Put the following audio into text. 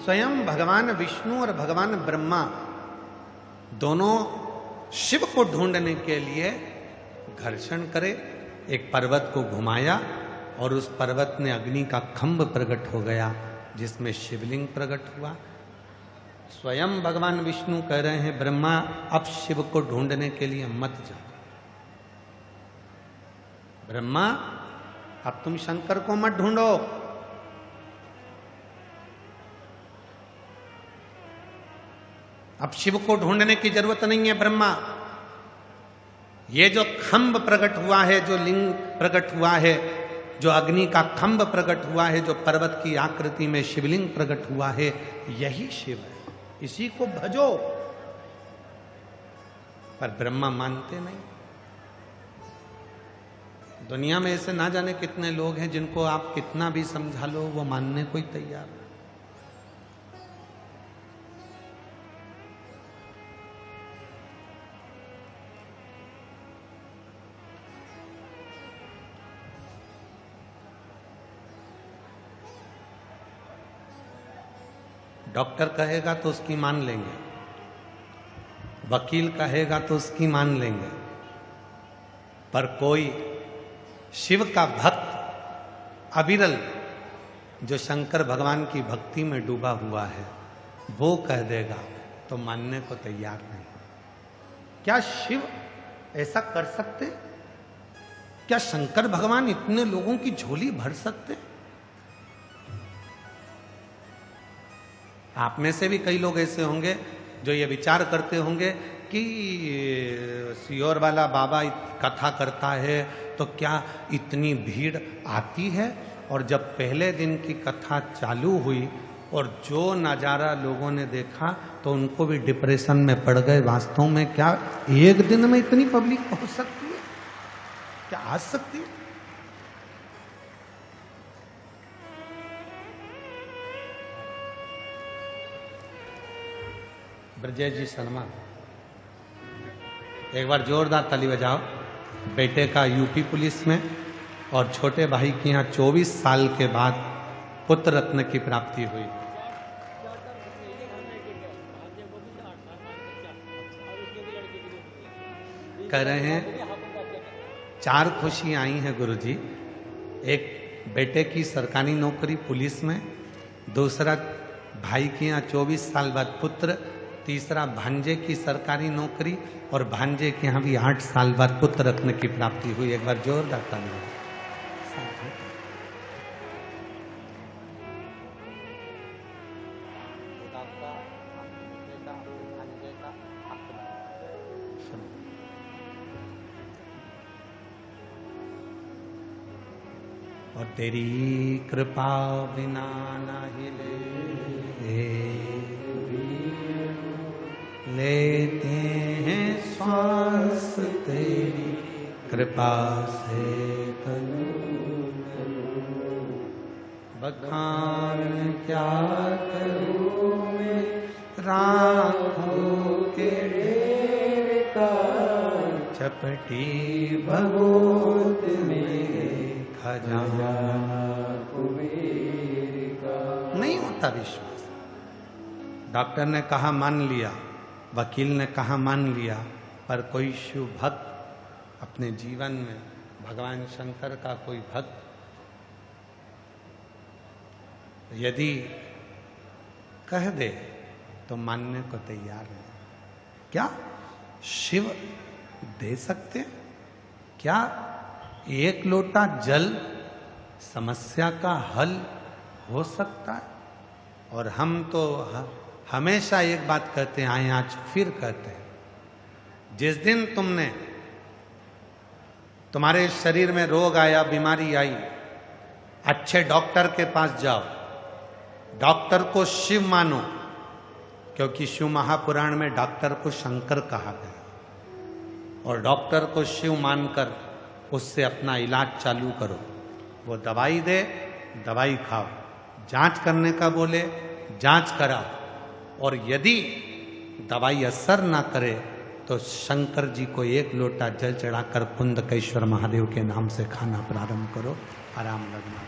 स्वयं भगवान विष्णु और भगवान ब्रह्मा दोनों शिव को ढूंढने के लिए घर्षण करे, एक पर्वत को घुमाया और उस पर्वत में अग्नि का खंभ प्रकट हो गया जिसमें शिवलिंग प्रकट हुआ। स्वयं भगवान विष्णु कह रहे हैं ब्रह्मा अब शिव को ढूंढने के लिए मत जाओ। ब्रह्मा अब तुम शंकर को मत ढूंढो, अब शिव को ढूंढने की जरूरत नहीं है ब्रह्मा। ये जो खंभ प्रकट हुआ है, जो लिंग प्रकट हुआ है, जो अग्नि का खंभ प्रकट हुआ है, जो पर्वत की आकृति में शिवलिंग प्रकट हुआ है, यही शिव है, इसी को भजो। पर ब्रह्मा मानते नहीं। दुनिया में ऐसे ना जाने कितने लोग हैं जिनको आप कितना भी समझा लो वो मानने को ही तैयार है। डॉक्टर कहेगा तो उसकी मान लेंगे, वकील कहेगा तो उसकी मान लेंगे, पर कोई शिव का भक्त अविरल जो शंकर भगवान की भक्ति में डूबा हुआ है वो कह देगा तो मानने को तैयार नहीं। क्या शिव ऐसा कर सकते? क्या शंकर भगवान इतने लोगों की झोली भर सकते? आप में से भी कई लोग ऐसे होंगे जो ये विचार करते होंगे कि सियोर वाला बाबा कथा करता है तो क्या इतनी भीड़ आती है? और जब पहले दिन की कथा चालू हुई और जो नज़ारा लोगों ने देखा तो उनको भी डिप्रेशन में पड़ गए। वास्तव में क्या एक दिन में इतनी पब्लिक पहुंच सकती है? क्या आ सकती है? ब्रजेश जी शर्मा, एक बार जोरदार ताली बजाओ। बेटे का यूपी पुलिस में और छोटे भाई के यहाँ 24 साल के बाद पुत्र रत्न की प्राप्ति हुई। कह रहे हैं 4 खुशियां आई हैं गुरुजी। एक बेटे की सरकारी नौकरी पुलिस में, दूसरा भाई के यहाँ 24 साल बाद पुत्र, तीसरा भांजे की सरकारी नौकरी और भांजे के यहाँ भी 8 साल बाद पुत्र रत्न की प्राप्ति हुई। एक बार जोरदार ताली। और तेरी कृपा बिना ना हिले लेते हैं श्वास तेरी कृपा से बखान क्या करूं मैं राखों के ढेर का, चपटी भगोत में खजाना कुबेर का। नहीं होता विश्वास। डॉक्टर ने कहा मान लिया, वकील ने कहा मान लिया, पर कोई शिव भक्त अपने जीवन में भगवान शंकर का कोई भक्त यदि कह दे तो मानने को तैयार है। क्या शिव दे सकते? क्या एक लोटा जल समस्या का हल हो सकता है? और हम तो हमेशा एक बात कहते हैं, आए आज फिर कहते हैं, जिस दिन तुम्हारे शरीर में रोग आया, बीमारी आई, अच्छे डॉक्टर के पास जाओ, डॉक्टर को शिव मानो, क्योंकि शिव महापुराण में डॉक्टर को शंकर कहा गया, और डॉक्टर को शिव मानकर उससे अपना इलाज चालू करो। वो दवाई दे, दवाई खाओ, जांच करने का बोले, जांच कराओ, और यदि दवाई असर ना करे तो शंकर जी को 1 लोटा जल चढ़ाकर पुंडकेश्वर महादेव के नाम से खाना प्रारंभ करो, आराम लगना।